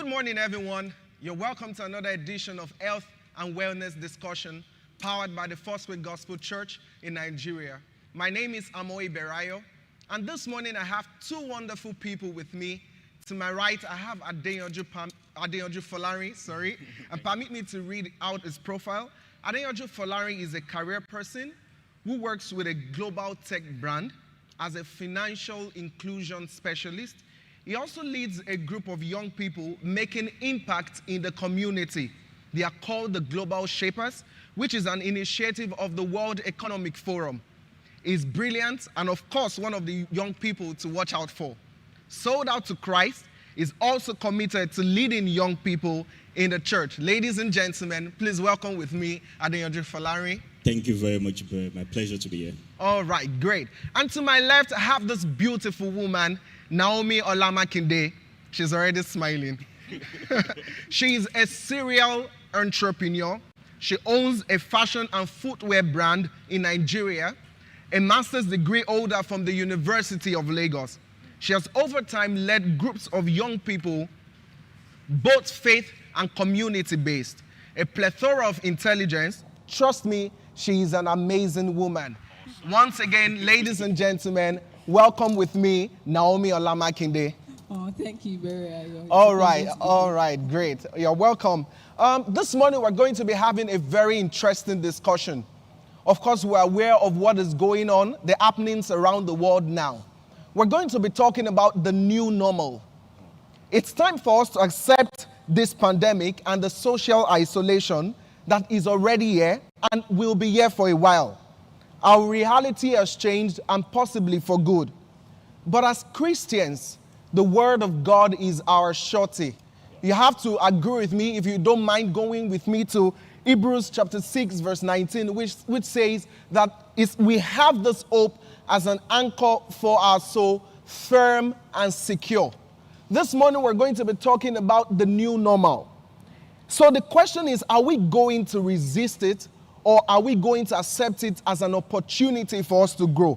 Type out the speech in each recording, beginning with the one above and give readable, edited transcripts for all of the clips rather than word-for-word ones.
Good morning, everyone. You're welcome to another edition of Health and Wellness Discussion powered by the First Way Gospel Church in Nigeria. My name is Amoy Berayo, and this morning I have two wonderful people with me. To my right, I have Adeyanju Folari, and permit me to read out his profile. Adeyanju Folari is a career person who works with a global tech brand as a financial inclusion specialist. He also leads a group of young people making impact in the community. They are called the Global Shapers, which is an initiative of the World Economic Forum. He's brilliant and, of course, one of the young people to watch out for. Sold out to Christ, is also committed to leading young people in the church. Ladies and gentlemen, please welcome with me Adeyanju Folari. Thank you very much, bro. My pleasure to be here. All right, great. And to my left, I have this beautiful woman, Naomi Olamakinde. She's already smiling. She's a serial entrepreneur. She owns a fashion and footwear brand in Nigeria, a master's degree holder from the University of Lagos. She has over time led groups of young people, both faith and community-based. A plethora of intelligence. Trust me, she is an amazing woman. Once again, ladies and gentlemen, welcome with me, Naomi Olamakinde. Oh, thank you very much. All right, great. You're welcome. This morning we're going to be having a very interesting discussion. Of course, we're aware of what is going on, the happenings around the world now. We're going to be talking about the new normal. It's time for us to accept this pandemic and the social isolation that is already here and will be here for a while. Our reality has changed, and possibly for good. But as Christians, the Word of God is our surety. You have to agree with me, if you don't mind going with me to Hebrews chapter 6, verse 19, which says that we have this hope as an anchor for our soul, firm and secure. This morning we're going to be talking about the new normal. So the question is, are we going to resist it, or are we going to accept it as an opportunity for us to grow?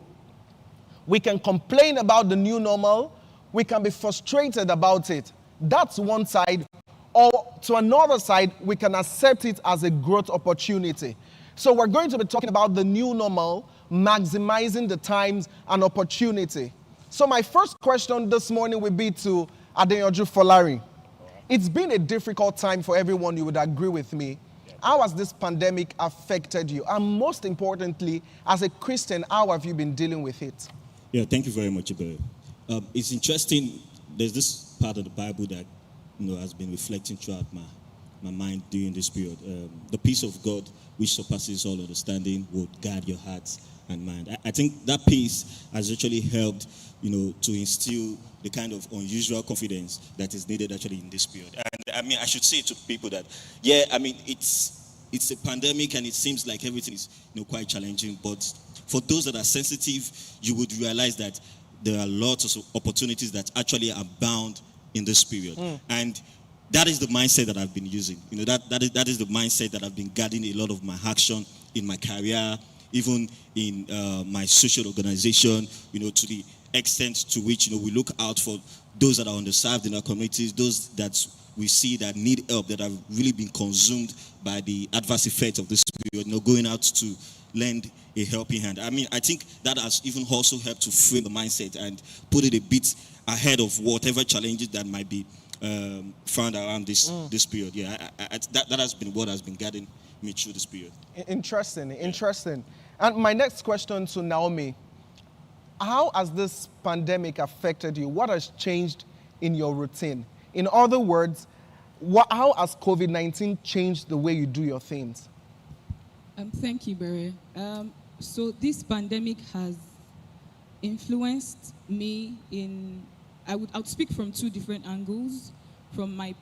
We can complain about the new normal. We can be frustrated about it. That's one side. Or to another side, we can accept it as a growth opportunity. So we're going to be talking about the new normal, maximizing the times and opportunity. So my first question this morning will be to Adeyanju Folari. It's been a difficult time for everyone, you would agree with me. How has this pandemic affected you? And most importantly, as a Christian, how have you been dealing with it? Yeah, thank you very much, Ibe. It's interesting. There's this part of the Bible that has been reflecting throughout my mind during this period. The peace of God, which surpasses all understanding, will guard your hearts and mind. I think that peace has actually helped, to instill the kind of unusual confidence that is needed actually in this period. And I should say to people that, it's a pandemic and it seems like everything is, quite challenging. But for those that are sensitive, you would realize that there are lots of opportunities that actually abound in this period. And that is the mindset that I've been using. That is the mindset that I've been guiding a lot of my action in my career, even in my social organization, to the extent to which, we look out for those that are underserved in our communities, those that we see that need help, that have really been consumed by the adverse effects of this period, going out to lend a helping hand. I think that has even also helped to frame the mindset and put it a bit ahead of whatever challenges that might be found around this period. That has been what has been guiding me through this period. Interesting. And my next question to Naomi, how has this pandemic affected you? What has changed in your routine? In other words, how has COVID-19 changed the way you do your things? Thank you, Barry. So this pandemic has influenced me I would speak from two different angles, from my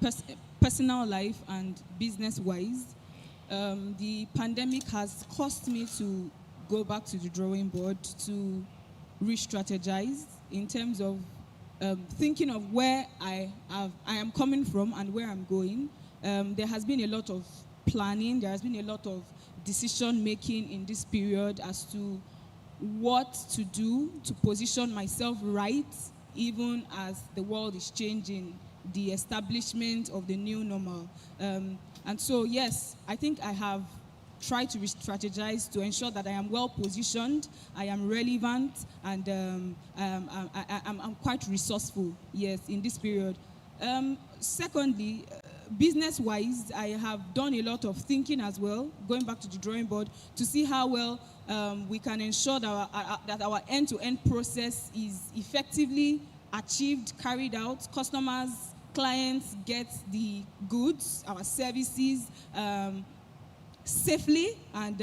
personal life and business-wise. The pandemic has caused me to go back to the drawing board to re-strategize in terms of thinking of where I am coming from and where I'm going. There has been a lot of planning. There has been a lot of decision making in this period as to what to do to position myself right, even as the world is changing the establishment of the new normal. And so, yes, I think I have tried to strategize to ensure that I am well positioned, I am relevant, and I'm quite resourceful, yes, in this period. Secondly, business-wise, I have done a lot of thinking as well, going back to the drawing board, to see how well we can ensure that our end-to-end process is effectively achieved, carried out. Customers, clients get the goods, our services, safely, and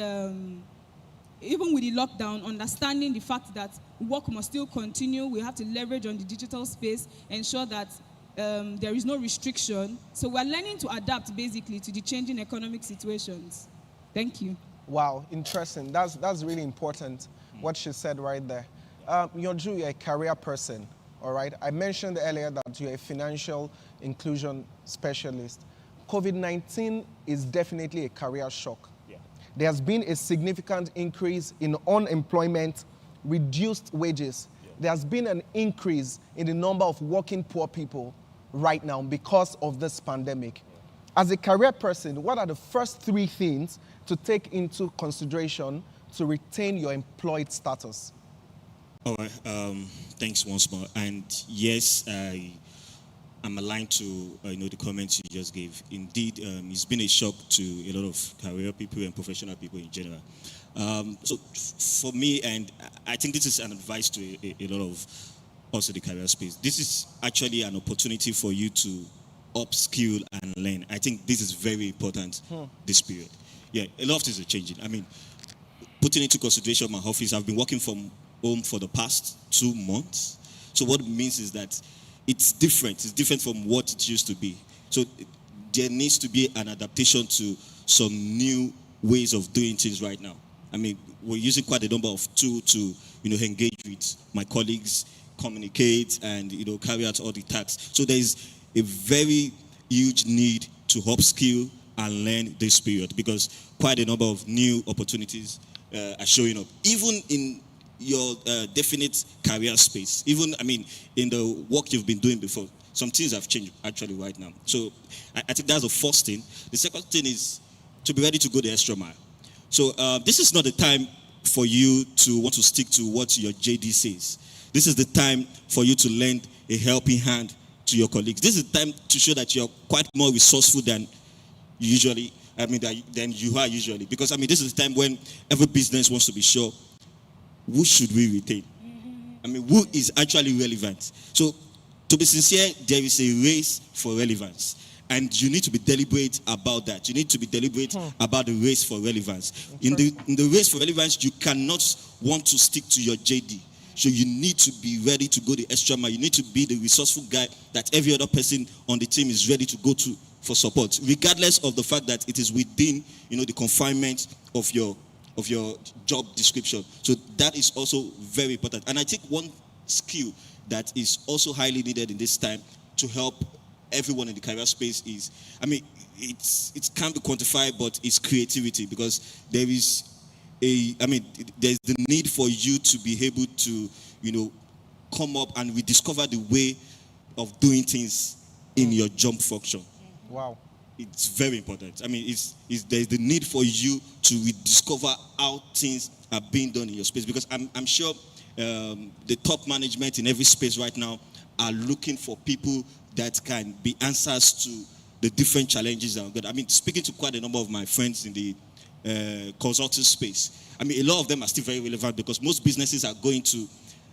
even with the lockdown, understanding the fact that work must still continue. We have to leverage on the digital space, ensure that there is no restriction. So we're learning to adapt basically to the changing economic situations. Thank you. Wow, interesting. That's really important, what she said right there. Yonju, you're a career person, all right? I mentioned earlier that you're a financial inclusion specialist. COVID-19 is definitely a career shock. Yeah. There has been a significant increase in unemployment, reduced wages. Yeah. There has been an increase in the number of working poor people right now because of this pandemic. Yeah. As a career person, what are the first three things to take into consideration to retain your employed status? All right. Thanks once more. And yes, I'm aligned to the comments you just gave. Indeed, it's been a shock to a lot of career people and professional people in general. So for me, and I think this is an advice to a lot of us in the career space, this is actually an opportunity for you to upskill and learn. I think this is very important this period. Yeah, a lot of things are changing. I mean, putting into consideration my office, I've been working from home for the past 2 months. So what it means is that it's different. It's different from what it used to be. So there needs to be an adaptation to some new ways of doing things right now. I mean, we're using quite a number of tools to, engage with my colleagues, communicate, and, carry out all the tasks. So there is a very huge need to upskill and learn this period because quite a number of new opportunities are showing up. Even in your definite career space, even, in the work you've been doing before, some things have changed actually right now. So I think that's the first thing. The second thing is to be ready to go the extra mile. So this is not the time for you to want to stick to what your JD says. This is the time for you to lend a helping hand to your colleagues. This is the time to show that you're quite more resourceful than usually, than you are usually. Because, this is the time when every business wants to be sure, who should we retain? Who is actually relevant? So, to be sincere, there is a race for relevance. And you need to be deliberate about that. You need to be deliberate about the race for relevance. In the race for relevance, you cannot want to stick to your JD. So you need to be ready to go the extra mile. You need to be the resourceful guy that every other person on the team is ready to go to for support, regardless of the fact that it is within, the confinement of your job description. So that is also very important. And I think one skill that is also highly needed in this time to help everyone in the career space is, it can't be quantified, but it's creativity, because there's the need for you to be able to, come up and rediscover the way of doing things in your job function. Wow. It's very important. There's the need for you to rediscover how things are being done in your space, because I'm sure the top management in every space right now are looking for people that can be answers to the different challenges that are good. Speaking to quite a number of my friends in the consulting space, a lot of them are still very relevant, because most businesses are going to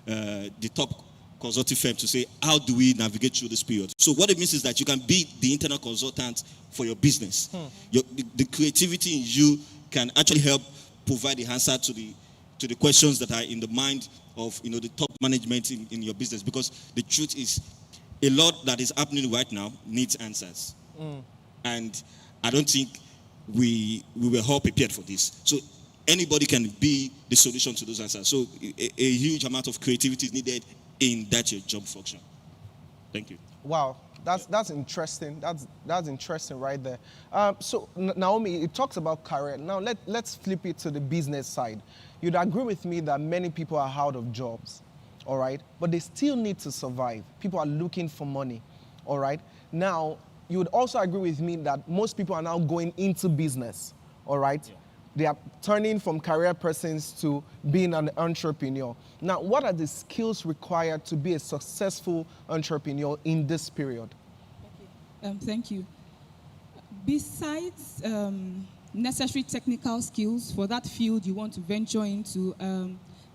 the top consulting firm to say, how do we navigate through this period? So what it means is that you can be the internal consultant for your business. The creativity in you can actually help provide the answer to the questions that are in the mind of the top management in your business, because the truth is, a lot that is happening right now needs answers. And I don't think we were all prepared for this. So anybody can be the solution to those answers. So a huge amount of creativity is needed in that your job function. Thank you. Wow, that's interesting. That's interesting right there. So Naomi, it talks about career. Now let's flip it to the business side. You'd agree with me that many people are out of jobs, all right? But they still need to survive. People are looking for money, all right? Now, you would also agree with me that most people are now going into business, all right? Yeah. They are turning from career persons to being an entrepreneur. Now, what are the skills required to be a successful entrepreneur in this period? Thank you. Besides necessary technical skills for that field you want to venture into,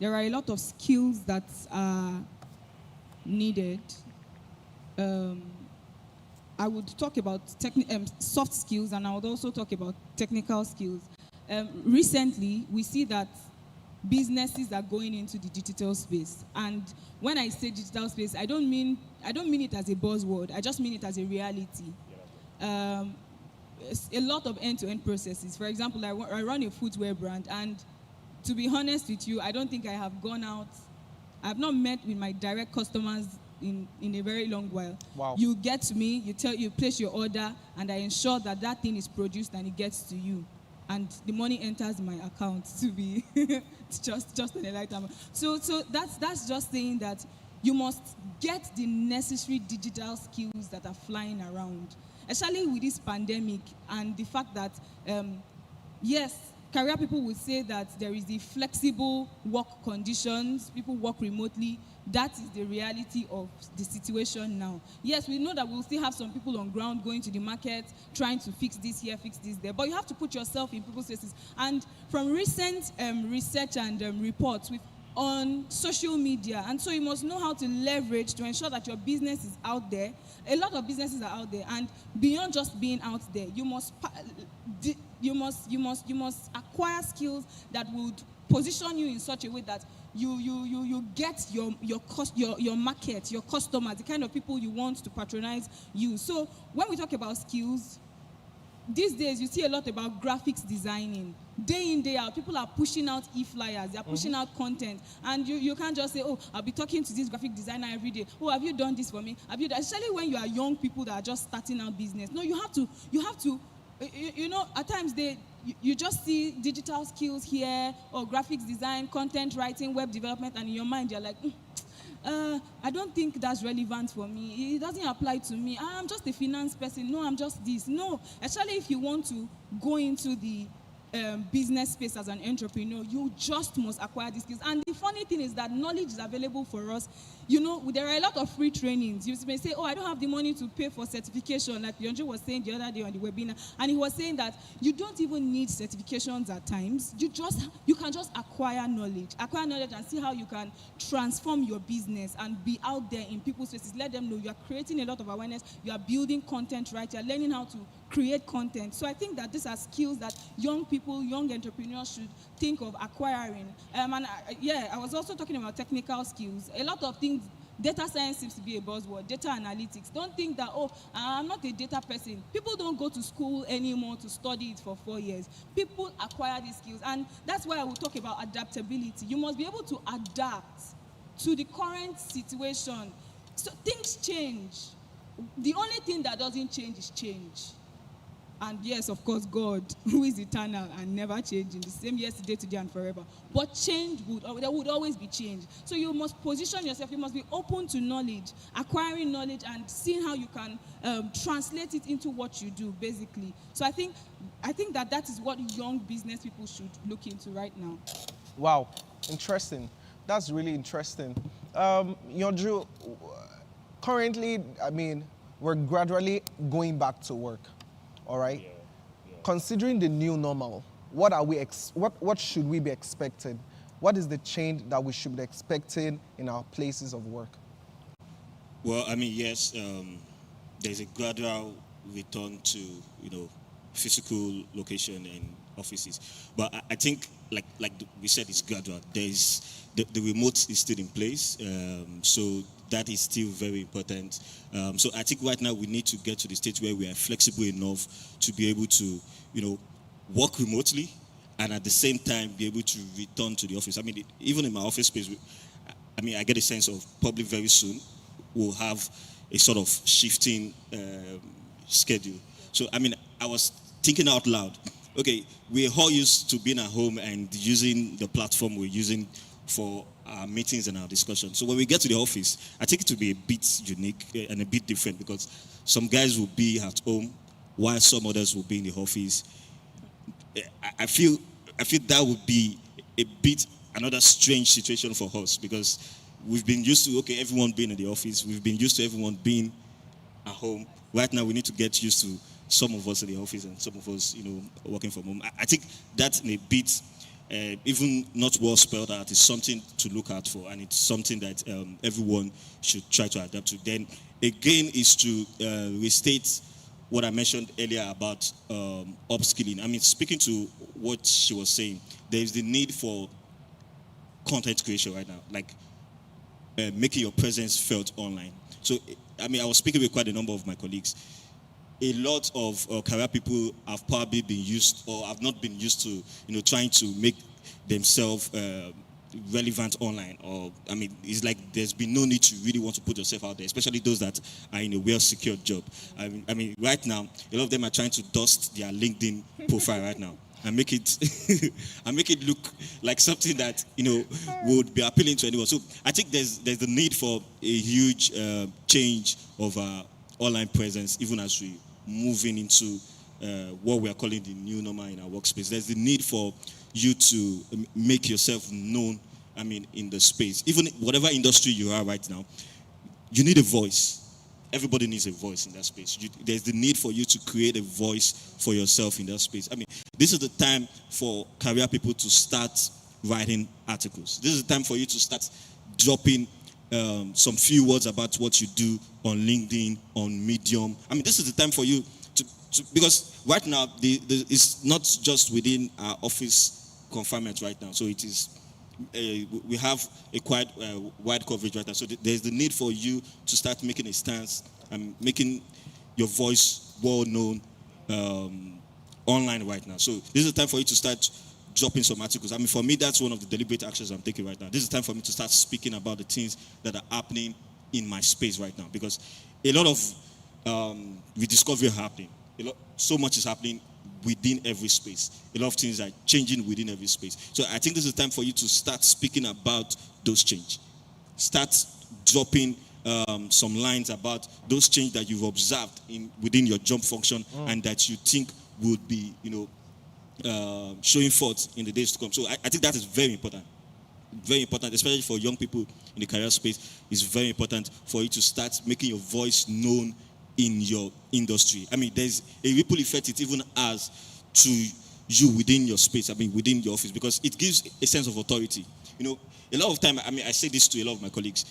there are a lot of skills that are needed. I would talk about soft skills, and I would also talk about technical skills. Recently, we see that businesses are going into the digital space, and when I say digital space, I don't mean it as a buzzword. I just mean it as a reality. A lot of end-to-end processes. For example, I run a footwear brand, and to be honest with you, I don't think I have gone out. I've not met with my direct customers in a very long while. Wow. You get to me, you place your order, and I ensure that thing is produced and it gets to you, and the money enters my account to be just an enlightenment. So that's just saying that you must get the necessary digital skills that are flying around, especially with this pandemic and the fact that yes, career people would say that there is the flexible work conditions, people work remotely. That is the reality of the situation now. Yes, we know that we'll still have some people on ground going to the market, trying to fix this here, fix this there, but you have to put yourself in people's faces. And from recent research and reports on social media, and so you must know how to leverage to ensure that your business is out there. A lot of businesses are out there, and beyond just being out there, you must acquire skills that would position you in such a way that you get your market, your customers, the kind of people you want to patronize you. So when we talk about skills, these days you see a lot about graphics designing. Day in, day out, people are pushing out e-flyers, they are pushing out content, and you can't just say, oh, I'll be talking to this graphic designer every day. Oh, have you done this for me? Have you done? Especially when you are young people that are just starting out business. No, you have to, at times you just see digital skills here, or graphics design, content writing, web development, and in your mind you're like, I don't think that's relevant for me. It doesn't apply to me. I'm just a finance person. No, I'm just this. No, especially if you want to go into the business space as an entrepreneur, you just must acquire these skills. And the funny thing is that knowledge is available for us. There are a lot of free trainings. You may say, oh, I don't have the money to pay for certification, like Yonju was saying the other day on the webinar. And he was saying that you don't even need certifications at times. You can just acquire knowledge and see how you can transform your business and be out there in people's faces. Let them know you are creating a lot of awareness. You are building content, right? You are learning how to create content. So I think that these are skills that young entrepreneurs should think of acquiring. I was also talking about technical skills. A lot of things, data science seems to be a buzzword, data analytics. Don't think that, oh, I'm not a data person. People don't go to school anymore to study it for 4 years. People acquire these skills, and that's why I will talk about adaptability. You must be able to adapt to the current situation. So things change. The only thing that doesn't change is change. And yes, of course, God, who is eternal and never changing, the same yesterday, today, and forever. But there would always be change. So you must position yourself. You must be open to knowledge, acquiring knowledge, and seeing how you can translate it into what you do, basically. So I think that is what young business people should look into right now. Wow, interesting. That's really interesting. Yonju, currently, we're gradually going back to work. All right. Yeah. Considering the new normal, what should we be expecting? What is the change that we should be expecting in our places of work? Well, yes, there's a gradual return to physical location and offices, but I think like we said, it's gradual. There's the remote is still in place, so that is still very important. So I think right now we need to get to the stage where we are flexible enough to be able to, work remotely, and at the same time be able to return to the office. Even in my office space, I get a sense of probably very soon we'll have a sort of shifting schedule. So I was thinking out loud. Okay, we're all used to being at home and using the platform we're using for our meetings and our discussions. So when we get to the office, I think it will be a bit unique and a bit different because some guys will be at home while some others will be in the office. I feel that would be a bit another strange situation for us because we've been used to everyone being in the office. We've been used to everyone being at home. Right now, we need to get used to some of us in the office and some of us, working from home. I think that's a bit, even not well spelled out, is something to look out for, and it's something that everyone should try to adapt to. Then again, is to restate what I mentioned earlier about upskilling. I mean, speaking to what she was saying, there is the need for content creation right now, like making your presence felt online. So, I mean, I was speaking with quite a number of my colleagues. A lot of career people have probably been used or have not been used to, trying to make themselves relevant online. Or, I mean, it's like there's been no need to really want to put yourself out there, especially those that are in a well-secured job. I mean, right now, a lot of them are trying to dust their LinkedIn profile right now and make it look like something that would be appealing to anyone. So I think there's the need for a huge change of our online presence, even as we moving into what we are calling the new normal in our workspace. There's the need for you to make yourself known. I mean, in the space, even whatever industry you are right now, you need a voice. Everybody needs a voice in that space. There's the need for you to create a voice for yourself in that space. I mean, this is the time for career people to start writing articles. This is the time for you to start dropping some few words about what you do on LinkedIn, on Medium. I mean, this is the time for you to because right now, it's not just within our office confinement right now. So it is, we have a quite wide coverage right now. So there's the need for you to start making a stance and making your voice well known online right now. So this is the time for you to start dropping some articles. I mean, for me, that's one of the deliberate actions I'm taking right now. This is the time for me to start speaking about the things that are happening in my space right now, because a lot of rediscovery are happening. So much is happening within every space. A lot of things are changing within every space. So I think this is the time for you to start speaking about those changes. Start dropping some lines about those changes that you've observed within your job function and that you think would be, showing forth in the days to come. So I think that is very important. Very important, especially for young people in the career space. It's very important for you to start making your voice known in your industry. I mean, there's a ripple effect it even has to you within your space, I mean, within your office, because it gives a sense of authority. A lot of time, I mean, I say this to a lot of my colleagues,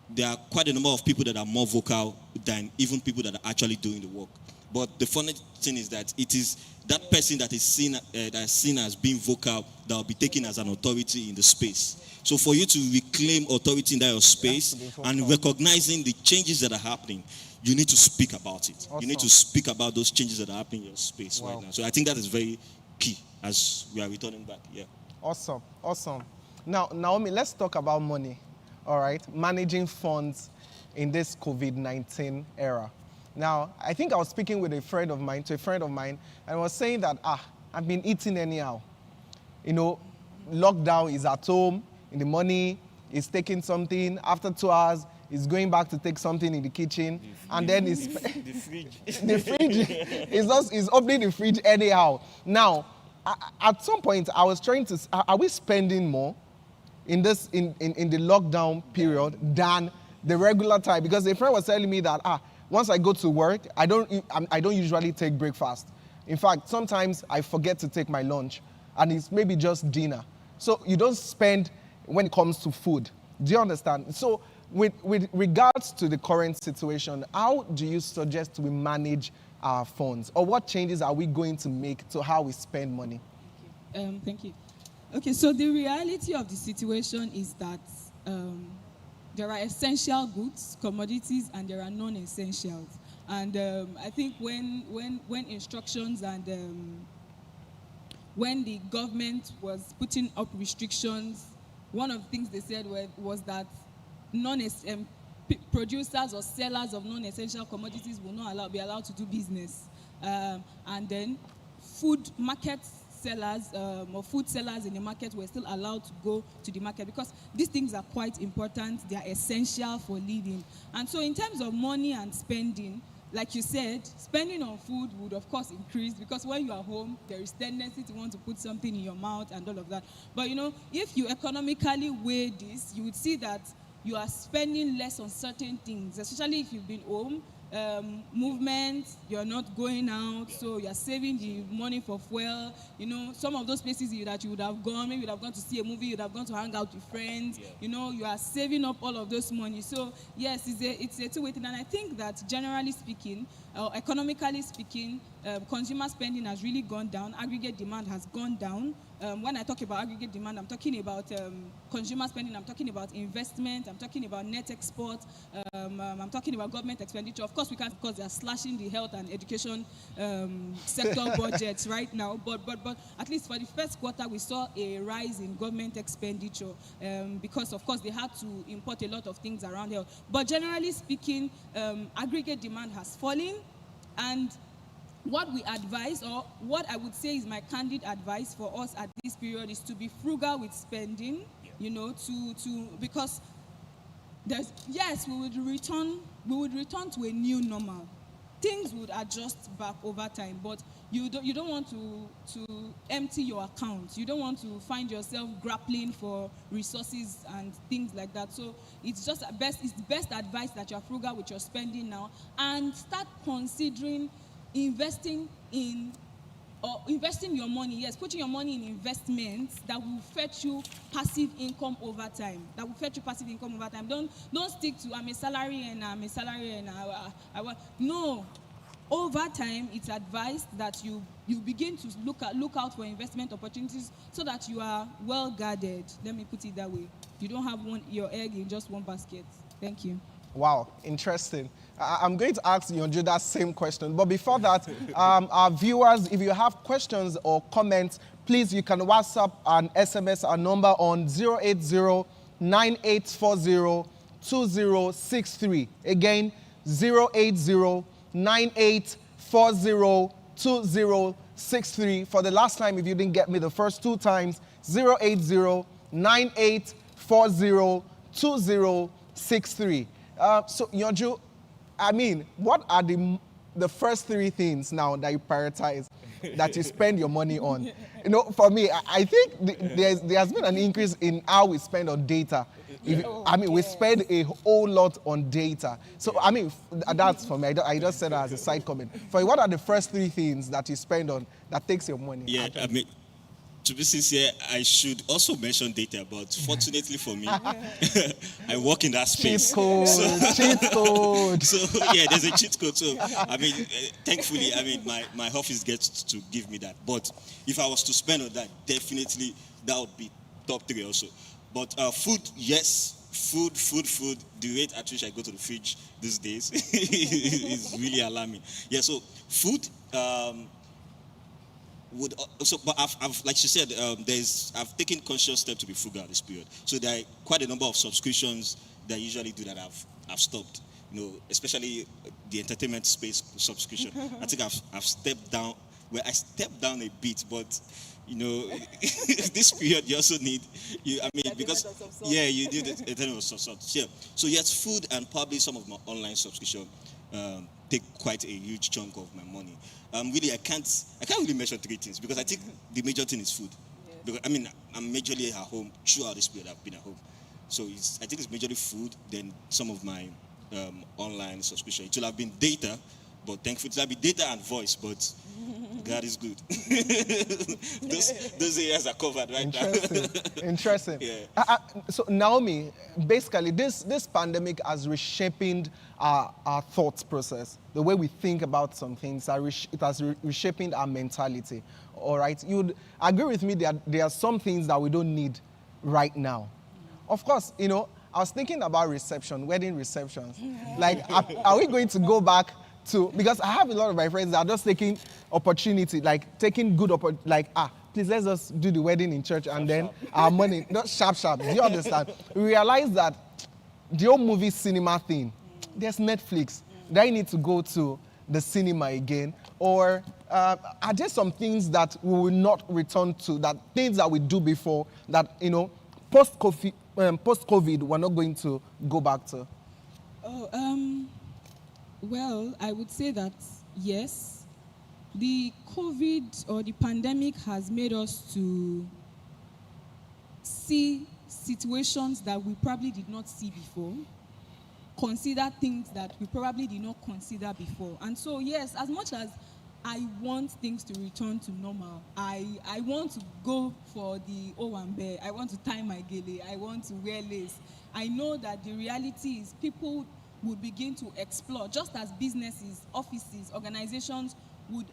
there are quite a number of people that are more vocal than even people that are actually doing the work. But the funny thing is that it is that person that is seen as being vocal that will be taken as an authority in the space. So for you to reclaim authority in that your space and recognizing the changes that are happening, you need to speak about it. Awesome. You need to speak about those changes that are happening in your space right now. So I think that is very key as we are returning back. Yeah. Awesome. Now, Naomi, let's talk about money. All right, managing funds in this COVID-19 era. Now, I think I was speaking with a friend of mine, and I was saying that, I've been eating anyhow. Lockdown is at home, in the morning, is taking something. After 2 hours, is going back to take something in the kitchen. And then the fridge. The fridge is opening the fridge anyhow. Now, at some point, I was trying to, are we spending more in this in the lockdown period than the regular time? Because a friend was telling me that, once I go to work, I don't usually take breakfast. In fact, sometimes I forget to take my lunch, and it's maybe just dinner. So you don't spend when it comes to food. Do you understand? So with regards to the current situation, how do you suggest we manage our funds? Or what changes are we going to make to how we spend money? Thank you. Okay, so the reality of the situation is that there are essential goods, commodities, and there are non-essentials. And I think when instructions and when the government was putting up restrictions, one of the things they said was that producers or sellers of non-essential commodities will not be allowed to do business. And then food markets sellers or food sellers in the market were still allowed to go to the market, because these things are quite important. They are essential for living. And so in terms of money and spending, like you said, spending on food would of course increase, because when you are home, there is tendency to want to put something in your mouth and all of that. But if you economically weigh this, you would see that you are spending less on certain things, especially if you've been home. Movement, you're not going out, so you're saving the money for fuel. Some of those places that you would have gone, maybe you would have gone to see a movie, you would have gone to hang out with friends. You are saving up all of those money. So yes, it's a two-way thing. And I think that generally speaking, economically speaking, consumer spending has really gone down. Aggregate demand has gone down. When I talk about aggregate demand, I'm talking about consumer spending, I'm talking about investment, I'm talking about net export, I'm talking about government expenditure. Of course, because they are slashing the health and education sector budgets right now. But at least for the first quarter, we saw a rise in government expenditure because, of course, they had to import a lot of things around health. But generally speaking, aggregate demand has fallen, and what we advise, or what I would say is my candid advice for us at this period, is to be frugal with spending, because we would return to a new normal. Things would adjust back over time, but you don't want to empty your account. You don't want to find yourself grappling for resources and things like that. So it's best advice that you're frugal with your spending now, and start considering investing your money. Yes, putting your money in investments that will fetch you passive income over time. Don't stick to I'm a salary earner. No. Over time, it's advised that you begin to look out for investment opportunities so that you are well guarded. Let me put it that way. You don't have your egg in just one basket. Thank you. Wow, interesting. I'm going to ask Yonju that same question. But before that, our viewers, if you have questions or comments, please, you can WhatsApp and SMS our number on 080-9840-2063. Again, 080-9840-2063. For the last time, if you didn't get me the first two times, 080-9840-2063. So, Yonju, what are the first three things now that you prioritize, that you spend your money on? For me, I think there has been an increase in how we spend on data. We spend a whole lot on data. So, that's for me. I just said that as a side comment. For you, what are the first three things that you spend on that takes your money? Yeah, to be sincere, I should also mention data, but fortunately for me, I work in that space. Cheat code. So yeah, there's a cheat code. So thankfully, my office gets to give me that. But if I was to spend on that, definitely that would be top three also. But food, yes. Food. The rate at which I go to the fridge these days is really alarming. Yeah, so food. But I've like she said, I've taken conscious steps to be frugal this period. So there are quite a number of subscriptions that I usually do that I've stopped. Especially the entertainment space subscription. I think I've stepped down. Well, I stepped down a bit, but this period you also need because you need entertainment of some sort. Yeah. So yes, food and probably some of my online subscription take quite a huge chunk of my money. Really, I can't really mention three things, because I think the major thing is food. Because I'm majorly at home throughout this period. I've been at home, so I think it's majorly food. Then some of my online subscription. It will have been data, but thankfully it will be data and voice. But God is good. those areas are covered right now. Interesting. Yeah. So Naomi, basically, this pandemic has reshaped our thought process, the way we think about some things. It has reshaped our mentality. All right, you'd agree with me that there are some things that we don't need right now. Of course, I was thinking about wedding receptions. Like, are we going to go back to, because I have a lot of my friends that are just taking opportunity, like taking good opportunity, like, please let's just do the wedding in church and then our money, not sharp. Do you understand? We realize that the old movie cinema thing, there's Netflix. They need to go to the cinema again. Or are there some things that we will not return to, that things that we do before that, post-COVID, we're not going to go back to? Well, I would say that yes, the COVID or the pandemic has made us to see situations that we probably did not see before, consider things that we probably did not consider before. And so, yes, as much as I want things to return to normal, I want to go for the Owambe, I want to tie my gele, I want to wear lace. I know that the reality is people would begin to explore, just as businesses, offices, organizations would.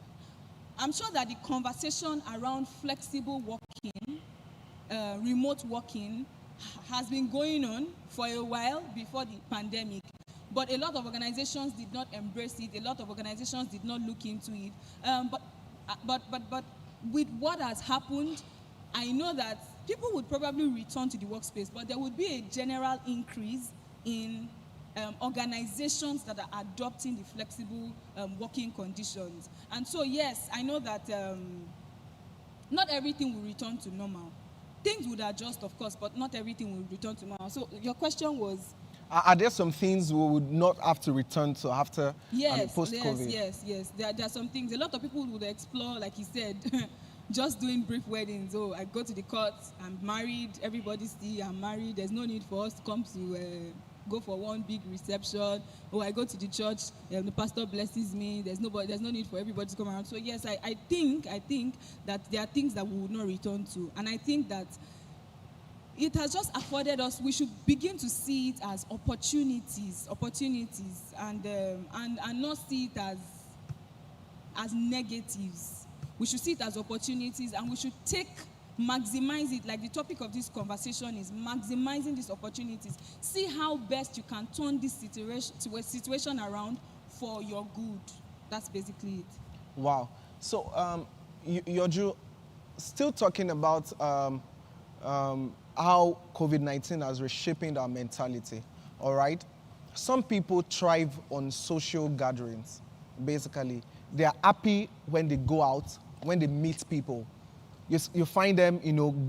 I'm sure that the conversation around flexible working, remote working, has been going on for a while before the pandemic. But a lot of organizations did not embrace it. A lot of organizations did not look into it. But with what has happened, I know that people would probably return to the workspace, but there would be a general increase in organizations that are adopting the flexible working conditions. And so, yes, I know that not everything will return to normal. Things would adjust, of course, but not everything will return to normal. So your question was? Are there some things we would not have to return to after post-COVID? Yes. There are some things. A lot of people would explore, like you said, just doing brief weddings. Oh, I go to the court, I'm married, everybody see I'm married. There's no need for us to come to go for one big reception. Oh, I go to the church, the pastor blesses me. There's no need for everybody to come around. So yes, I think that there are things that we will not return to, and I think that it has just afforded us. We should begin to see it as opportunities, and not see it as negatives. We should see it as opportunities, and we should maximize it. Like the topic of this conversation is maximizing these opportunities. See how best you can turn this situation around for your good. That's basically it. Wow. So, Yoju, still talking about how COVID-19 has reshaping our mentality, all right? Some people thrive on social gatherings, basically. They are happy when they go out, when they meet people. You find them,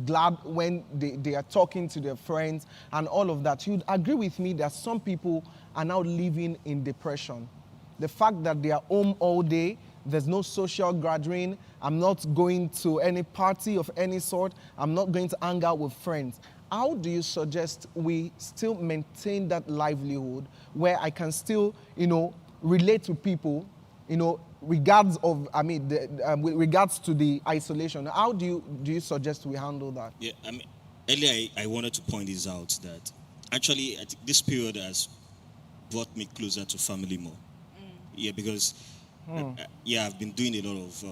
glad when they are talking to their friends and all of that. You'd agree with me that some people are now living in depression. The fact that they are home all day, there's no social gathering, I'm not going to any party of any sort, I'm not going to hang out with friends. How do you suggest we still maintain that livelihood where I can still, relate to people, regards to the isolation? How do you suggest we handle that? Yeah, earlier I wanted to point this out, that actually I think this period has brought me closer to family more. Yeah, because I've been doing a lot of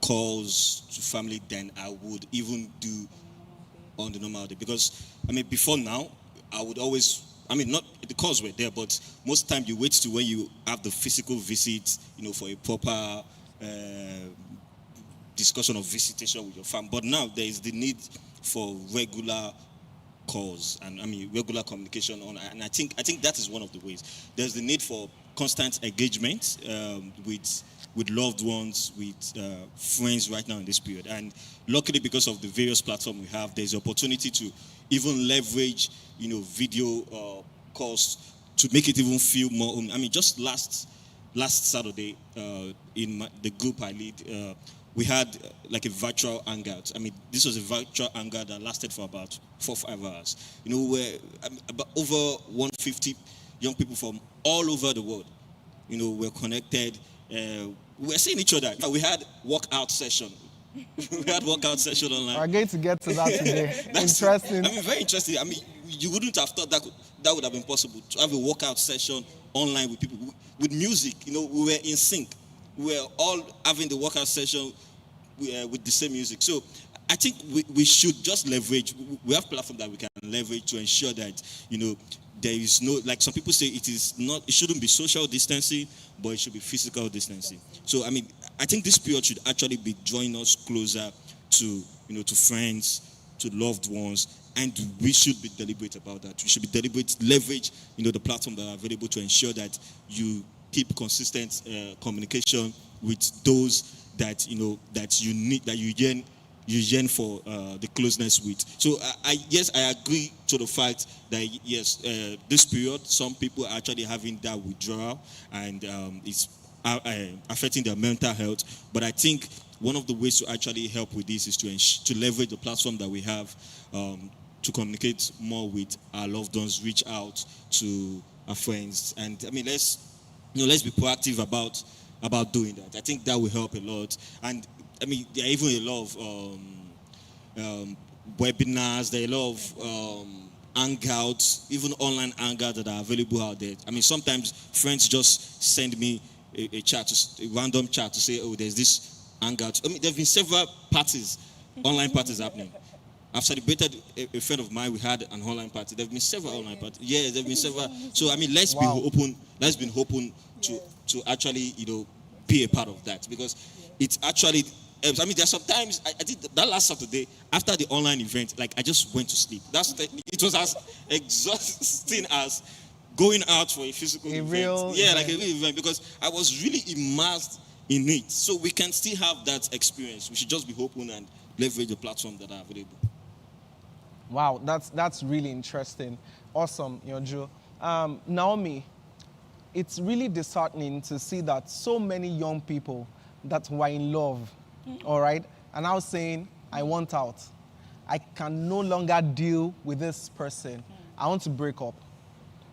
calls to family than I would even do on the normal day. Because before now, I would always, not the calls were there, but most time you wait to when you have the physical visit, for a proper discussion of visitation with your family. But now there is the need for regular calls and regular communication on, and I think that is one of the ways. There's the need for constant engagement with loved ones, with friends right now in this period. And luckily, because of the various platforms we have, there's opportunity to even leverage, video calls to make it even feel more. Just last Saturday, in the group I lead, we had like a virtual hangout. This was a virtual hangout that lasted for about 4 or 5 hours. Where about over 150 young people from all over the world, were connected. We were seeing each other. We had workout session. We had workout session online. We're going to get to that today. Interesting. Very interesting. You wouldn't have thought that would have been possible to have a workout session online with people, with music. We were in sync. We were all having the workout session with the same music. So I think we should just leverage. We have platforms that we can leverage to ensure that, there is no, like some people say, it shouldn't be social distancing, but it should be physical distancing. So, I think this period should actually be drawing us closer to, to friends, to loved ones, and we should be deliberate about that. We should be deliberate, leverage, the platform that are available to ensure that you keep consistent communication with those that that you need, that you yearn for the closeness with. So yes, I agree to the fact that yes, this period, some people are actually having that withdrawal, and it's affecting their mental health. But I think one of the ways to actually help with this is to leverage the platform that we have to communicate more with our loved ones, reach out to our friends, and I mean, let's be proactive about doing that. I think that will help a lot. And I mean, there are even a lot of webinars, there are a lot of hangouts, even online hangouts that are available out there. I mean, sometimes friends just send me a chat, a random chat to say, oh, there's this hangout. I mean, there have been several parties, online parties happening. I've celebrated a friend of mine. We had an online party. There have been several online parties. Yeah, there have been several. So I mean, let's be open. Let's be open to actually be a part of that, because it's actually. I mean, there's sometimes I did that last Saturday after the online event. Like I just went to sleep. It was as exhausting as going out for a physical event. Like a real event, because I was really immersed in it. So we can still have that experience. We should just be open and leverage the platform that are available. Wow, that's really interesting. Awesome, Yonju. Naomi, it's really disheartening to see that so many young people that were in love, all right, are now saying, I want out. I can no longer deal with this person. I want to break up.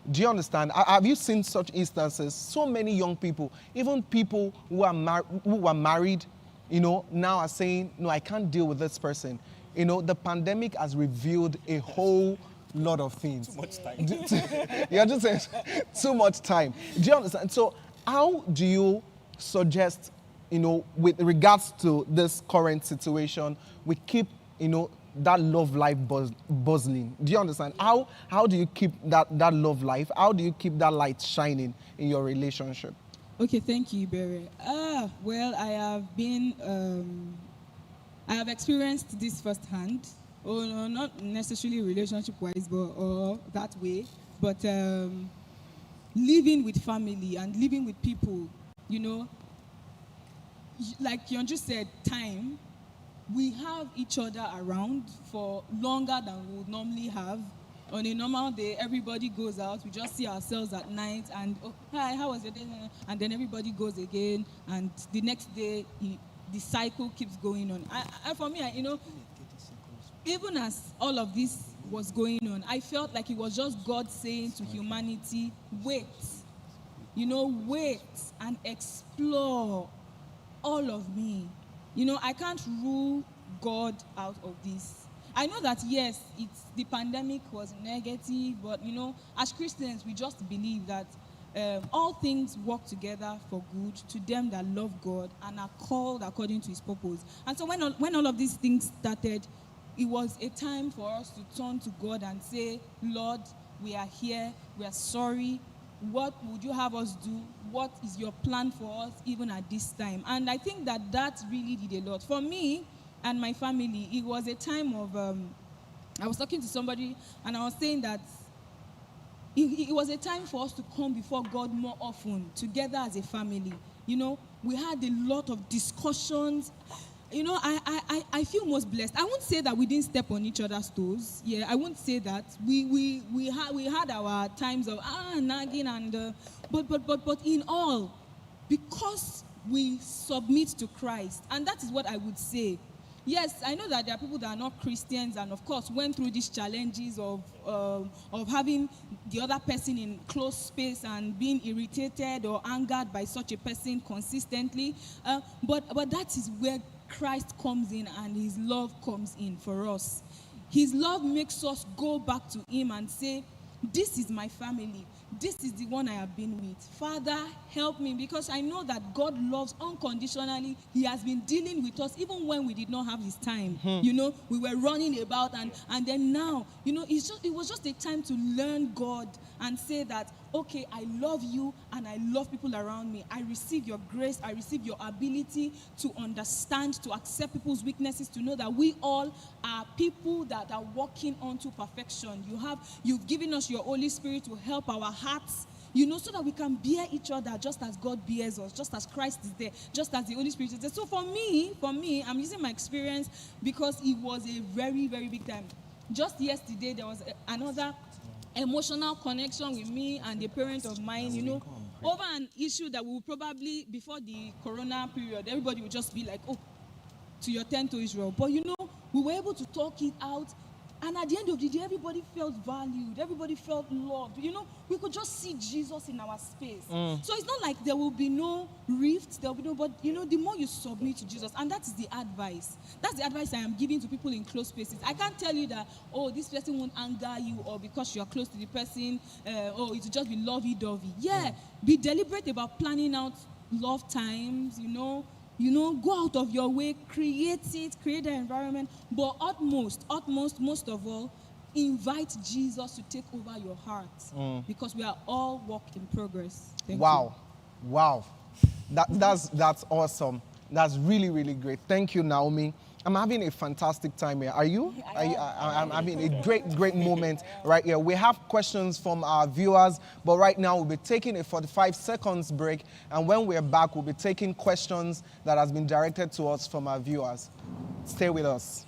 Do you understand? Have you seen such instances? So many young people, even people who are married, now are saying, no, I can't deal with this person. The pandemic has revealed a whole lot of things. Too much time. You're just saying too much time. Do you understand? So how do you suggest, with regards to this current situation, we keep, that love life buzzing? Do you understand? How do you keep that love life? How do you keep that light shining in your relationship? Okay, thank you, Barry. Well, I have experienced this firsthand. Oh, no, not necessarily relationship-wise, or that way, but living with family and living with people, like Yonju said, time. We have each other around for longer than we would normally have. On a normal day, everybody goes out. We just see ourselves at night and, oh, hi, how was your day? And then everybody goes again. And the next day, the cycle keeps going on. For me, even as all of this was going on, I felt like it was just God saying to humanity, wait. Wait and explore all of me. I can't rule God out of this. I know that, yes, the pandemic was negative, but, as Christians, we just believe that all things work together for good to them that love God and are called according to his purpose. And so when all of these things started, it was a time for us to turn to God and say, Lord, we are here, we are sorry. What would you have us do? What is your plan for us even at this time? And I think that really did a lot. For me and my family, it was a time of, I was talking to somebody and I was saying that it was a time for us to come before God more often, together as a family. We had a lot of discussions. I feel most blessed. I won't say that we didn't step on each other's toes. Yeah, I won't say that. We had our times of nagging and but in all, because we submit to Christ, and that is what I would say. Yes, I know that there are people that are not Christians and of course went through these challenges of having the other person in close space and being irritated or angered by such a person consistently. But that is where Christ comes in and his love comes in for us. His love makes us go back to him and say, this is my family. This is the one I have been with. Father, help me, because I know that God loves unconditionally. He has been dealing with us even when we did not have his time. We were running about and then now, it was just a time to learn God and say that, okay, I love you and I love people around me. I receive your grace. I receive your ability to understand, to accept people's weaknesses, to know that we all are people that are walking onto perfection. You've given us your Holy Spirit to help our hearts, so that we can bear each other just as God bears us, just as Christ is there, just as the Holy Spirit is there. So for me, I'm using my experience because it was a very, very big time. Just yesterday, there was another emotional connection with me and a parent of mine, over an issue that we will probably, before the corona period, everybody would just be like, oh, to your tent to Israel. But we were able to talk it out. And at the end of the day, everybody felt valued. Everybody felt loved. We could just see Jesus in our space. So it's not like there will be no rift. There will be no, but the more you submit to Jesus, and that is the advice. That's the advice I am giving to people in close spaces. I can't tell you that, this person won't anger you, or because you are close to the person, it will just be lovey-dovey. Yeah, be deliberate about planning out love times, go out of your way, create the environment, but utmost, most of all, invite Jesus to take over your heart, because we are all work in progress. Thank you. Wow. That's awesome. That's really, really great. Thank you, Naomi. I'm having a fantastic time here. Are you? I'm having a great moment right here. We have questions from our viewers, but right now we'll be taking a 45 seconds break, and when we're back, we'll be taking questions that has been directed to us from our viewers. Stay with us.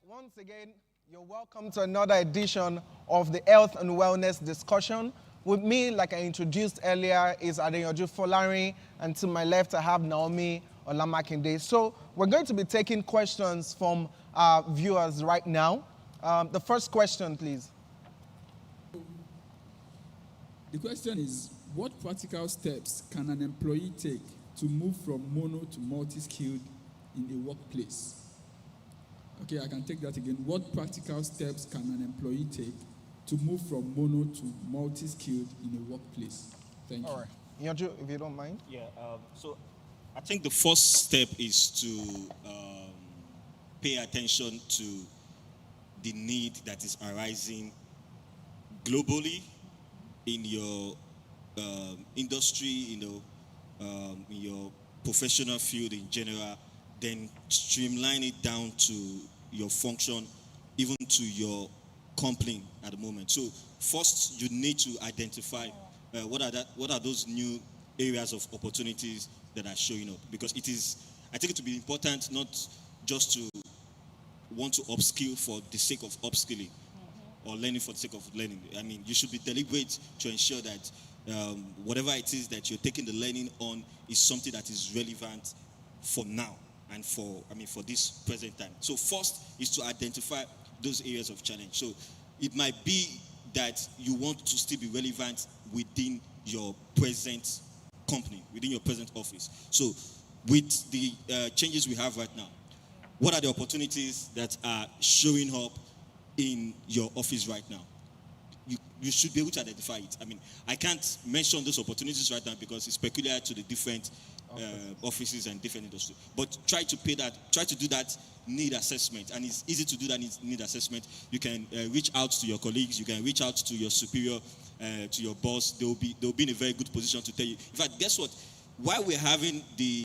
Once again, you're welcome to another edition of the Health and Wellness Discussion. With me, like I introduced earlier, is Adeyanju Folarin, and to my left I have Naomi Olamakinde. So we're going to be taking questions from our viewers right now. The first question, please. The question is, what practical steps can an employee take to move from mono to multi-skilled in a workplace? Okay, I can take that again. What practical steps can an employee take to move from mono to multi-skilled in a workplace? Thank you. All right. Yanju, if you don't mind. Yeah, so I think the first step is to pay attention to the need that is arising globally in your industry, in your professional field in general, then streamline it down to your function, even to your company at the moment. So first, you need to identify what are those new areas of opportunities that are showing up, because I think it will be important not just to want to upskill for the sake of upskilling or learning for the sake of learning. I mean, you should be deliberate to ensure that whatever it is that you're taking the learning on is something that is relevant for now and for this present time. So first is to identify those areas of challenge. So it might be that you want to still be relevant within your present company, within your present office. So with the changes we have right now, what are the opportunities that are showing up in your office right now? You should be able to identify it. I mean, I can't mention those opportunities right now because it's peculiar to the different offices and different industries. But try to do that need assessment, and it's easy to do that need assessment. You can reach out to your colleagues, you can reach out to your superior, to your boss. They'll be in a very good position to tell you. In fact, guess what? While we're having the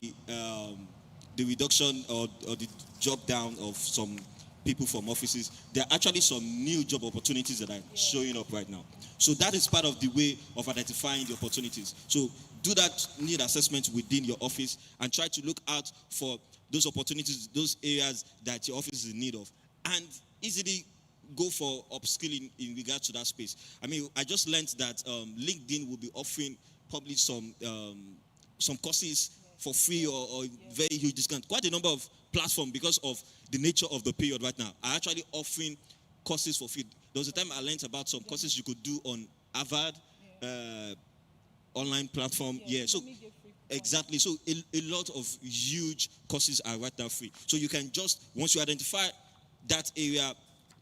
reduction or the job down of some people from offices, there are actually some new job opportunities that are showing up right now. So that is part of the way of identifying the opportunities. So do that need assessment within your office and try to look out for those opportunities, those areas that your office is in need of, and easily go for upskilling in regards to that space. I mean, I just learned that LinkedIn will be offering probably some some courses for free or very huge discount. Quite a number of platforms because of the nature of the period right now are actually offering courses for free. There was a time I learned about some courses you could do on Harvard online platform. So exactly. So a lot of huge courses are right now free. So you can just, once you identify that area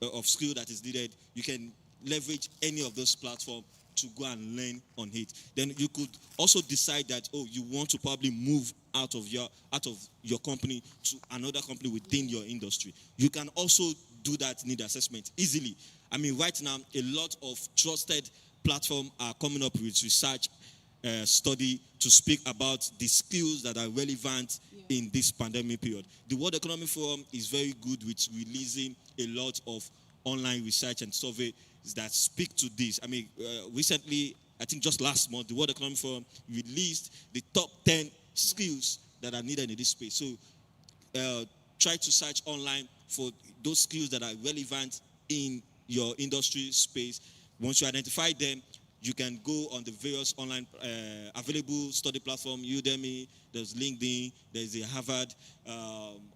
of skill that is needed, you can leverage any of those platforms to go and learn on it. Then you could also decide that, you want to probably move out of your company to another company within your industry. You can also do that need assessment easily. I mean, right now, a lot of trusted platforms are coming up with research study to speak about the skills that are relevant in this pandemic period. The World Economic Forum is very good with releasing a lot of online research and surveys that speak to this. I mean, recently, I think just last month, the World Economic Forum released the top 10 skills that are needed in this space. So try to search online for those skills that are relevant in your industry space. Once you identify them, you can go on the various online available study platform, Udemy, there's LinkedIn, there's the Harvard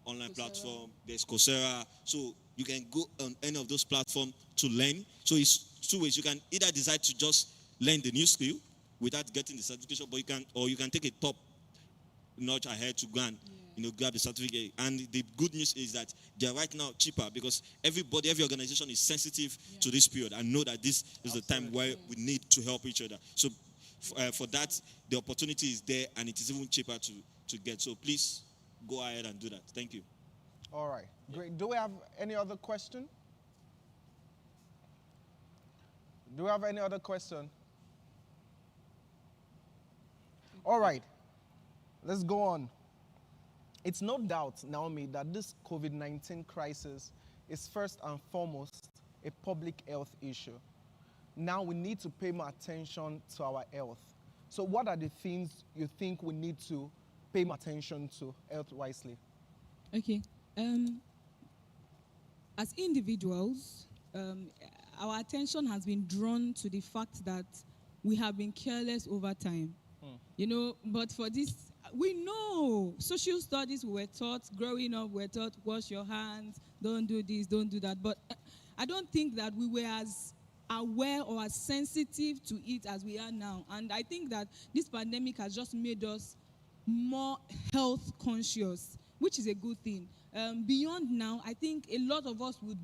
online platform, there's Coursera. So you can go on any of those platforms to learn. So it's two ways. You can either decide to just learn the new skill without getting the certification, but you can take a top notch ahead to go and grab the certificate. And the good news is that they are right now cheaper because every organization is sensitive to this period and know that this is the time where we need to help each other. So for that, the opportunity is there and it is even cheaper to get. So please go ahead and do that. Thank you. All right, great. Do we have any other question? Do we have any other question? All right, let's go on. It's no doubt, Naomi, that this COVID-19 crisis is first and foremost a public health issue. Now we need to pay more attention to our health. So what are the things you think we need to pay more attention to health-wisely? Okay. As individuals, our attention has been drawn to the fact that we have been careless over time. But for this, we know social studies we were taught, growing up, we were taught, wash your hands, don't do this, don't do that. But I don't think that we were as aware or as sensitive to it as we are now. And I think that this pandemic has just made us more health conscious, which is a good thing. Beyond now, I think a lot of us will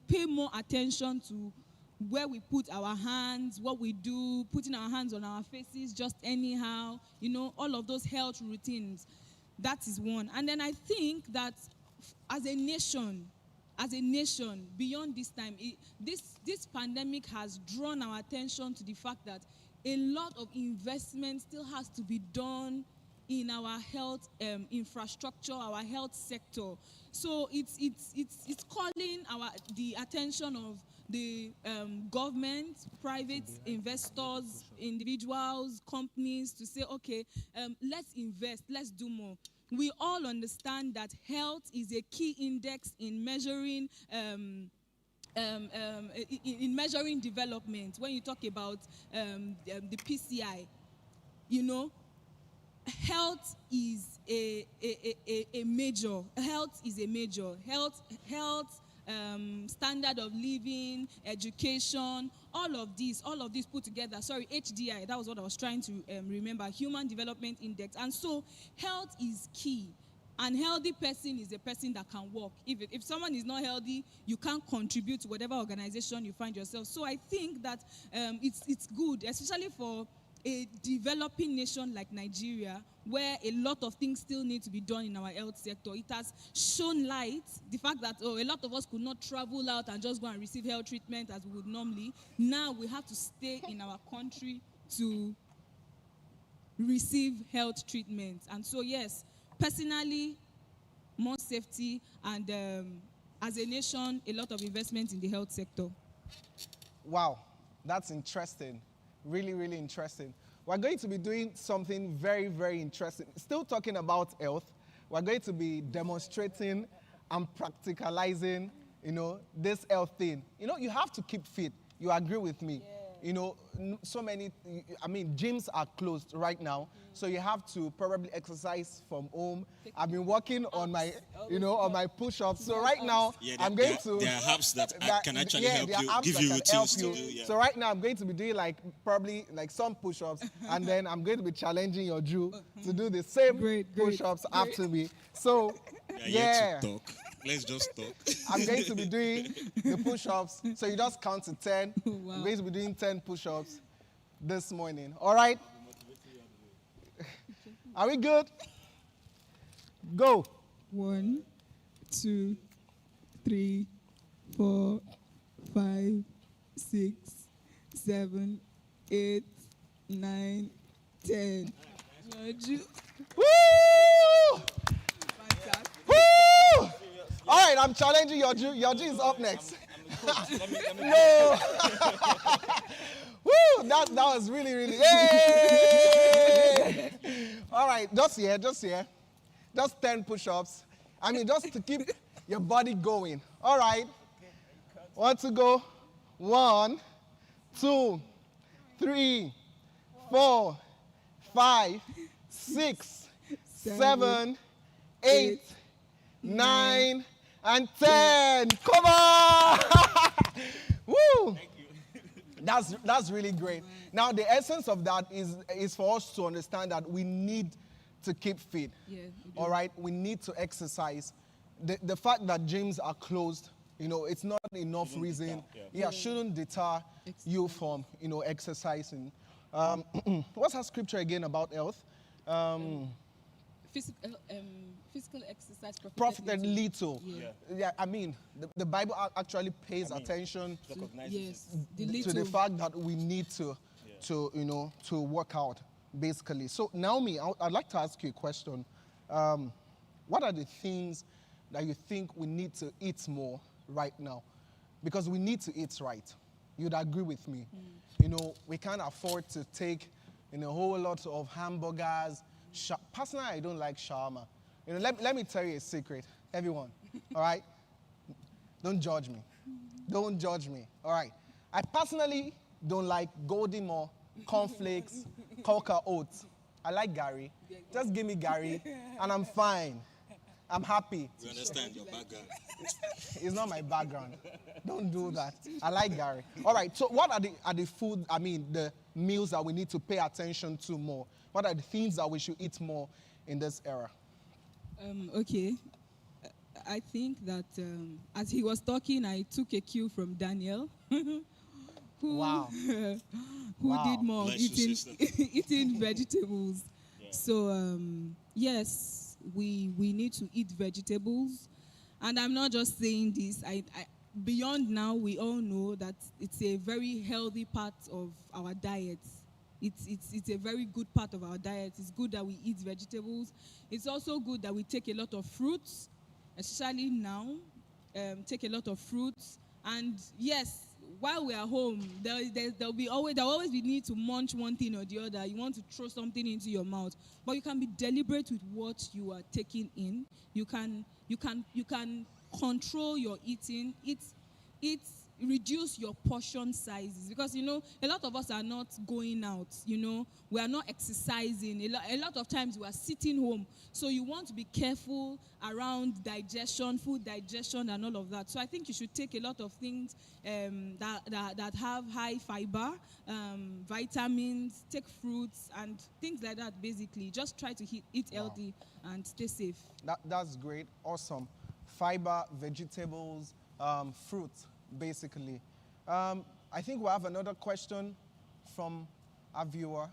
pay more attention to where we put our hands, what we do, putting our hands on our faces just anyhow, all of those health routines. That is one. And then I think that as a nation, beyond this time, this pandemic has drawn our attention to the fact that a lot of investment still has to be done in our health infrastructure, our health sector. So it's calling the attention of the government, private investors, individuals, companies to say, okay, let's invest, let's do more. We all understand that health is a key index in measuring development. When you talk about the PCI, health is a major. Health is a major. Health, standard of living, education, all of these put together. Sorry, HDI. That was what I was trying to remember. Human Development Index. And so, health is key. An healthy person is a person that can work. If someone is not healthy, you can't contribute to whatever organization you find yourself. So I think that it's good, especially for a developing nation like Nigeria, where a lot of things still need to be done in our health sector. It has shown light, the fact that a lot of us could not travel out and just go and receive health treatment as we would normally. Now we have to stay in our country to receive health treatment. And so, yes, personally, more safety, and as a nation, a lot of investment in the health sector. Wow, that's interesting. Really, really interesting. We're going to be doing something very, very interesting. Still talking about health, we're going to be demonstrating and practicalizing, this health thing. You have to keep fit. You agree with me? so many, gyms are closed right now. So you have to probably exercise from home. I've been working on my, on my push-ups. So right now, Yeah, I'm going to. there are apps that can actually help there are you, apps give that you can routines help to you. do. Yeah. So right now, I'm going to be doing probably some push-ups, and then I'm going to be challenging your Jew to do the same Great. push-ups after me. So We are yeah. here to talk. Let's just talk. I'm going to be doing the push-ups. So you just count to 10. Wow. I'm going to be doing 10 push-ups this morning. All right? Are we good? Go. 1, 2, 3, 4, 5, 6, 7, 8, 9, 10. Woo! Woo! All right, I'm challenging your Jew. Your Jew is up next. No. Woo! That was really, really. Yay! All right, just here. Just 10 push-ups. Just to keep your body going. All right. Want to go? 1, 2, 3, 4, 5, 6, 7, 8, 9, and 10. Come on! Woo! That's really great. Now, the essence of that is for us to understand that we need to keep fit. Yeah, we do. All right? We need to exercise. The fact that gyms are closed, it's not enough reason. Shouldn't deter you from, exercising. What's our scripture again about health? Physical exercise Profited little. Yeah. The Bible actually pays attention Yes, the to little. the fact that we need to work out, basically. So, Naomi, I'd like to ask you a question. What are the things that you think we need to eat more right now? Because we need to eat right. You'd agree with me. We can't afford to take a whole lot of hamburgers. Personally, I don't like shawarma. Let me tell you a secret, everyone. All right? Don't judge me. Don't judge me. All right? I personally don't like Golden More, cornflakes, coca oats. I like Gary. Just give me Gary, and I'm fine. I'm happy. We understand your background. It's not my background. Don't do that. I like Gary. All right. So, what are the food? The meals that we need to pay attention to more? What are the things that we should eat more in this era? Okay. I think that as he was talking, I took a cue from Daniel, who Wow. who did more of Bless you, eating sister. eating vegetables. So yes, we need to eat vegetables, and I'm not just saying this. I beyond now, we all know that it's a very healthy part of our diet. It's a very good part of our diet. It's good that we eat vegetables. It's also good that we take a lot of fruits, especially now. Take a lot of fruits, and yes, while we are home, there'll always be need to munch one thing or the other. You want to throw something into your mouth, but you can be deliberate with what you are taking in. You can control your eating. Reduce your portion sizes, because a lot of us are not going out. We are not exercising. A lot of times we are sitting home, so you want to be careful around digestion, food digestion, and all of that. So I think you should take a lot of things that have high fiber, vitamins. Take fruits and things like that. Basically, just try to eat healthy and stay safe. That's great. Awesome. Fiber, vegetables, fruit, basically. I think we have another question from our viewer.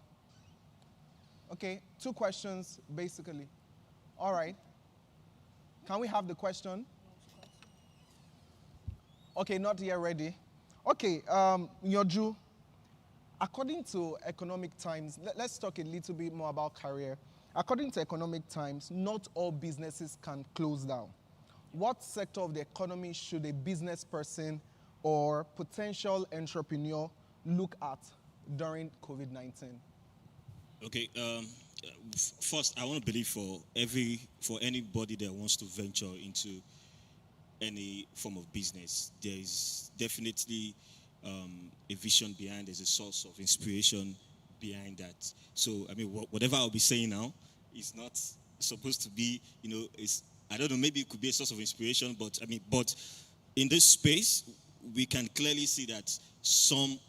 Okay, 2 questions, basically. All right. Can we have the question? Okay, not yet ready. Okay, Nyoju, according to Economic Times, let's talk a little bit more about career. According to Economic Times, not all businesses can close down. What sector of the economy should a business person or potential entrepreneur look at during COVID-19? Okay. First, I want to believe for anybody that wants to venture into any form of business, there is definitely a a vision behind, there's a source of inspiration behind that. So, I mean, whatever I'll be saying now is not supposed to be, I don't know, maybe it could be a source of inspiration, but in this space, we can clearly see that some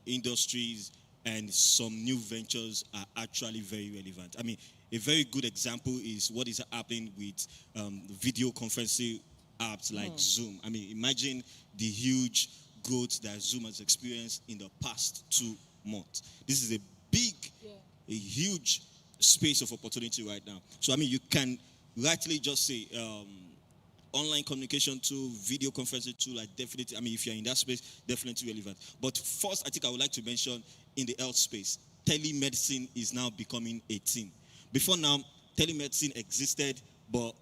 industries and some new ventures are actually very relevant. I mean, a very good example is what is happening with video conferencing apps like Zoom. I mean, imagine the huge growth that Zoom has experienced in the past 2 months. This is a huge space of opportunity right now. So, I mean, you can rightly just say online communication tool, video conferencing tool are definitely, I mean, if you're in that space, definitely relevant. But first, I think I would like to mention in the health space, telemedicine is now becoming a thing. Before now, telemedicine existed, but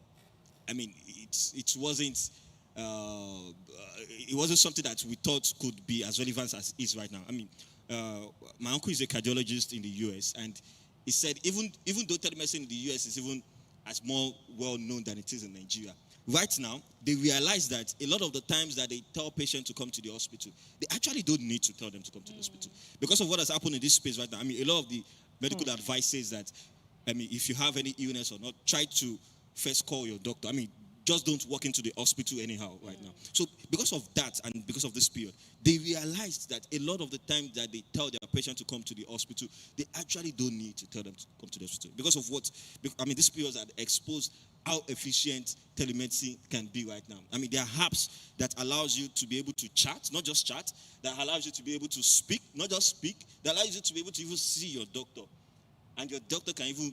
I mean, it wasn't something that we thought could be as relevant as it is right now. I mean, my uncle is a cardiologist in the US, and he said even though telemedicine in the US is even as more well known than it is in Nigeria, right now they realize that a lot of the times that they tell patients to come to the hospital, they actually don't need to tell them to come to the hospital because of what has happened in this space right now. I mean, a lot of the medical advice says that, I mean, if you have any illness or not, try to first call your doctor. I mean, just don't walk into the hospital anyhow right now. So because of that and because of this period, they realized that a lot of the time that they tell their patient to come to the hospital, they actually don't need to tell them to come to the hospital. Because of what? I mean, this period had exposed how efficient telemedicine can be right now. I mean, there are apps that allows you to be able to chat, not just chat, that allows you to be able to speak, not just speak, that allows you to be able to even see your doctor. And your doctor can even,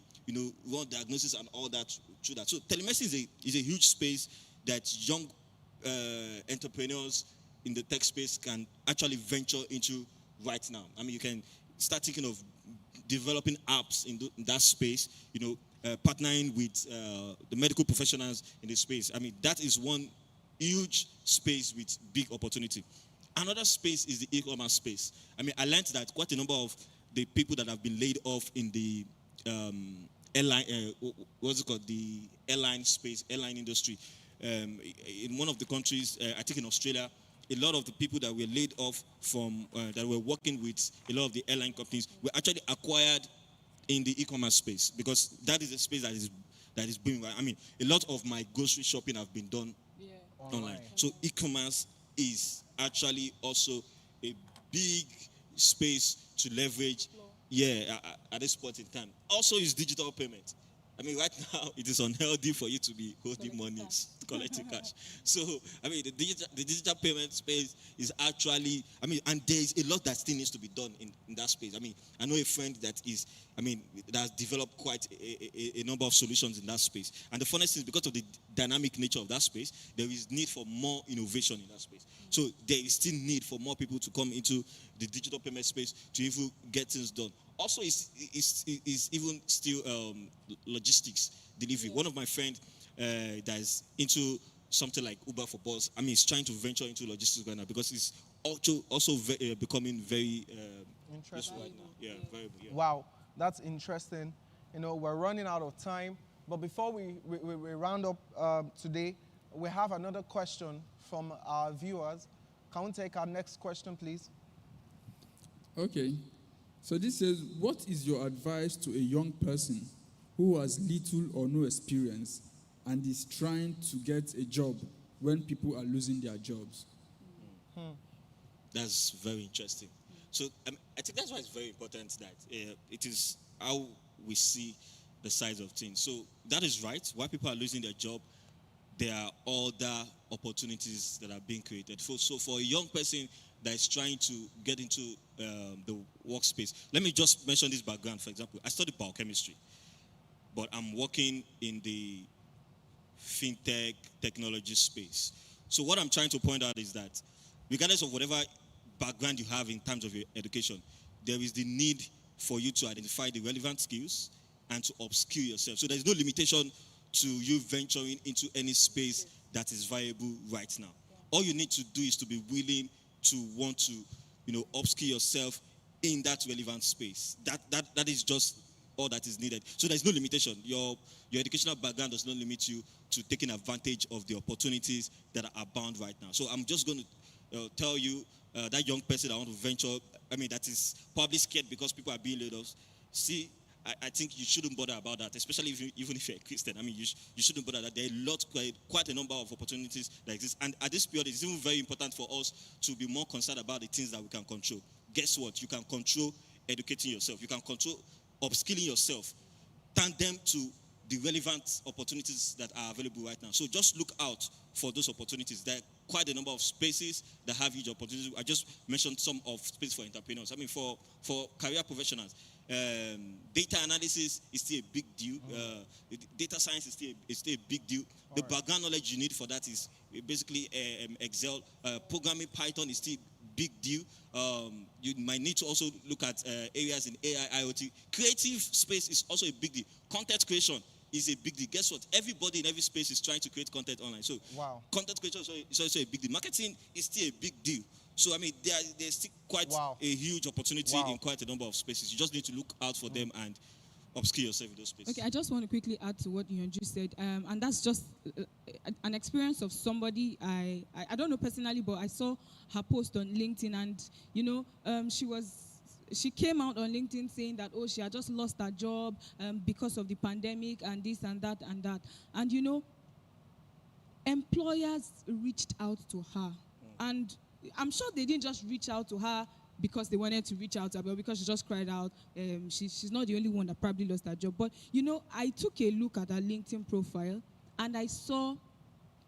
run diagnosis and all that through that. So telemedicine is a huge space that young entrepreneurs in the tech space can actually venture into right now. I mean, you can start thinking of developing apps in that space, partnering with the medical professionals in the space. I mean, that is one huge space with big opportunity. Another space is the e-commerce space. I mean, I learned that quite a number of the people that have been laid off in the airline, the airline space, airline industry. In one of the countries, I think in Australia, a lot of the people that were laid off from, that were working with a lot of the airline companies were actually acquired in the e-commerce space, because that is a space that is booming. I mean, a lot of my grocery shopping have been done online. So e-commerce is actually also a big space to leverage at this point in time. Also is digital payment. I mean, right now it is unhealthy for you to be holding money, collecting cash. So, I mean, the digital payment space is actually, I mean, and there is a lot that still needs to be done in that space. I mean, I know a friend that has developed quite a number of solutions in that space. And the funniest thing is, because of the dynamic nature of that space, there is need for more innovation in that space. So there is still need for more people to come into the digital payment space to even get things done. Also, is even still logistics delivery. One of my friends that is into something like Uber for Bus, I mean, he's trying to venture into logistics right now, because it's also becoming very interesting right now. Yeah, very. Yeah. Wow, that's interesting. We're running out of time, but before we round up today, we have another question from our viewers. Can we take our next question, please? Okay. So this says, what is your advice to a young person who has little or no experience and is trying to get a job when people are losing their jobs? That's very interesting. So I think that's why it's very important that it is how we see the size of things. So that is right. While people are losing their job, there are other opportunities that are being created. So for a young person that is trying to get into the workspace, let me just mention this background. For example, I studied biochemistry, but I'm working in the fintech technology space. So what I'm trying to point out is that regardless of whatever background you have in terms of your education, there is the need for you to identify the relevant skills and to upskill yourself. So there's no limitation to you venturing into any space that is viable right now. All you need to do is to be willing to want to, upskill yourself in that relevant space. That is just all that is needed. So there's no limitation. Your educational background does not limit you to taking advantage of the opportunities that are abound right now. So I'm just going to tell you that young person that want to venture, that is probably scared because people are being laid off. See, I think you shouldn't bother about that, especially even if you're a Christian. You shouldn't bother that. There are quite a number of opportunities that exist. And at this period, it's even very important for us to be more concerned about the things that we can control. Guess what? You can control educating yourself. You can control upskilling yourself. Turn them to the relevant opportunities that are available right now. So just look out for those opportunities. There are quite a number of spaces that have huge opportunities. I just mentioned some of space for entrepreneurs. For career professionals, data analysis is still a big deal. Data science is still a big deal. The background knowledge you need for that is basically Excel. Programming Python is still a big deal. You might need to also look at areas in AI, IoT. Creative space is also a big deal. Content creation is a big deal. Guess what? Everybody in every space is trying to create content online. So content creation is also a big deal. Marketing is still a big deal. So there's still quite a huge opportunity in quite a number of spaces. You just need to look out for them and upskill yourself in those spaces. Okay, I just want to quickly add to what Yonju said, and that's just an experience of somebody I don't know personally, but I saw her post on LinkedIn, and she came out on LinkedIn saying that she had just lost her job because of the pandemic and this and that and that, and employers reached out to her, and I'm sure they didn't just reach out to her because they wanted to reach out to her, but because she just cried out. She's not the only one that probably lost her job. But, I took a look at her LinkedIn profile, and I saw,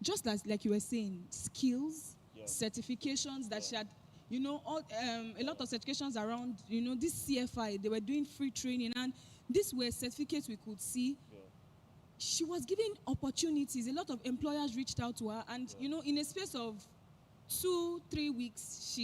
just like you were saying, skills, certifications that she had, a lot of certifications around, this CFI. They were doing free training, and these were certificates we could see. She was given opportunities. A lot of employers reached out to her, and, in a space of 2-3 weeks,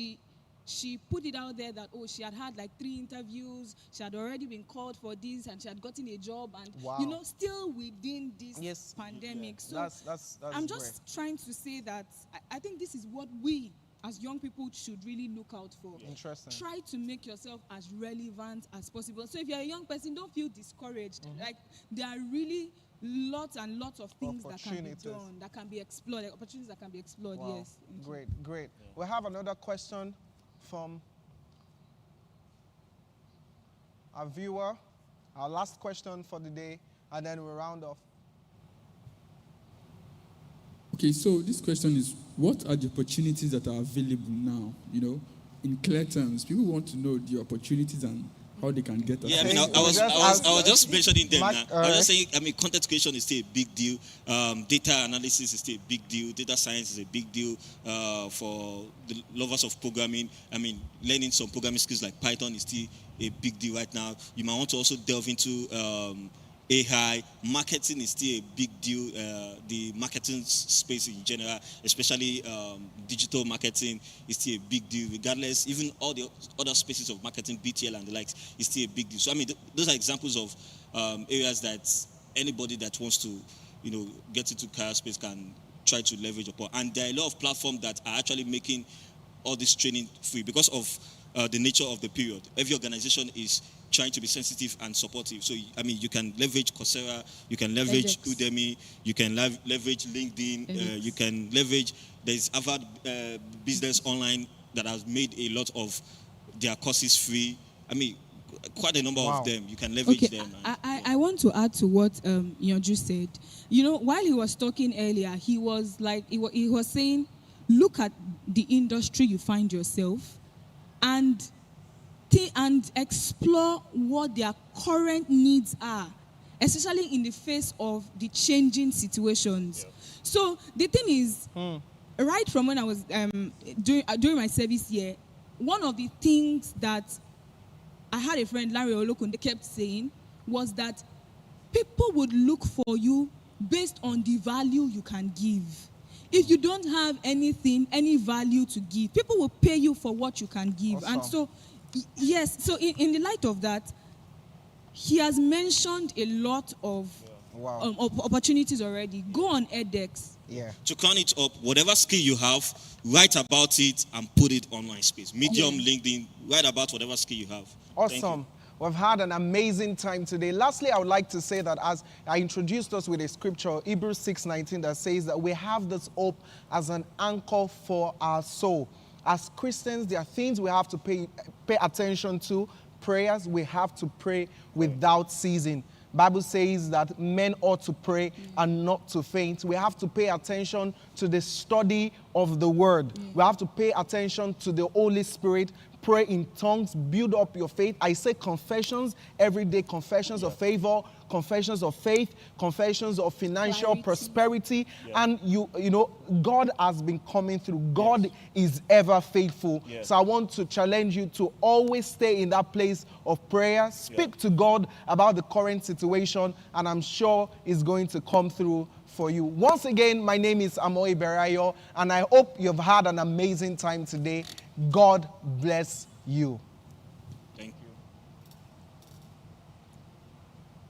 she put it out there that she had like 3 interviews, she had already been called for this, and she had gotten a job, and still within this pandemic. So that's I'm just trying to say that I think this is what we as young people should really look out for. Interesting. Try to make yourself as relevant as possible. So if you're a young person, don't feel discouraged. Like, there are really lots and lots of things that can be done, that can be explored, opportunities that can be explored. Yes. Great. Yeah. We have another question from our viewer. Our last question for the day, and then we'll round off. Okay, so this question is, what are the opportunities that are available now? In clear terms, people want to know the opportunities and how they can get us. Yeah, I was just mentioning them now. I was just saying, content creation is still a big deal. Data analysis is still a big deal. Data science is a big deal for the lovers of programming. Learning some programming skills like Python is still a big deal right now. You might want to also delve into AI. Marketing is still a big deal. The marketing space in general, especially digital marketing, is still a big deal. Regardless, even all the other spaces of marketing, BTL and the likes, is still a big deal. So those are examples of areas that anybody that wants to, get into career space can try to leverage upon. And there are a lot of platforms that are actually making all this training free because of the nature of the period. Every organization is trying to be sensitive and supportive. So, you can leverage Coursera, you can leverage Udemy, you can leverage LinkedIn, you can leverage, there's Harvard Business Online that has made a lot of their courses free. Quite a number of them. You can leverage them. I want to add to what Yonju said. While he was talking earlier, he was saying, look at the industry you find yourself and explore what their current needs are, especially in the face of the changing situations. So the thing is, right from when I was during my service year, one of the things that I had a friend, Larry Olokunde, kept saying was that people would look for you based on the value you can give. If you don't have any value to give, people will pay you for what you can give. Awesome. And so, yes, so in the light of that, he has mentioned a lot of opportunities already. Go on edX. Yeah. To crown it up, whatever skill you have, write about it and put it online space. Medium, LinkedIn, write about whatever skill you have. Awesome. We've had an amazing time today. Lastly, I would like to say that as I introduced us with a scripture, Hebrews 6:19, that says that we have this hope as an anchor for our soul. As Christians, there are things we have to pay attention to. Prayers, we have to pray without ceasing. Bible says that men ought to pray and not to faint. We have to pay attention to the study of the word. We have to pay attention to the Holy Spirit. Pray in tongues, build up your faith. I say confessions every day, confessions of favor, confessions of faith, confessions of financial prosperity. And you know, God has been coming through. God is ever faithful. So I want to challenge you to always stay in that place of prayer. Speak to God about the current situation, and I'm sure it's going to come through for you. Once again, my name is Amoy Berayo, and I hope you've had an amazing time today. God bless you.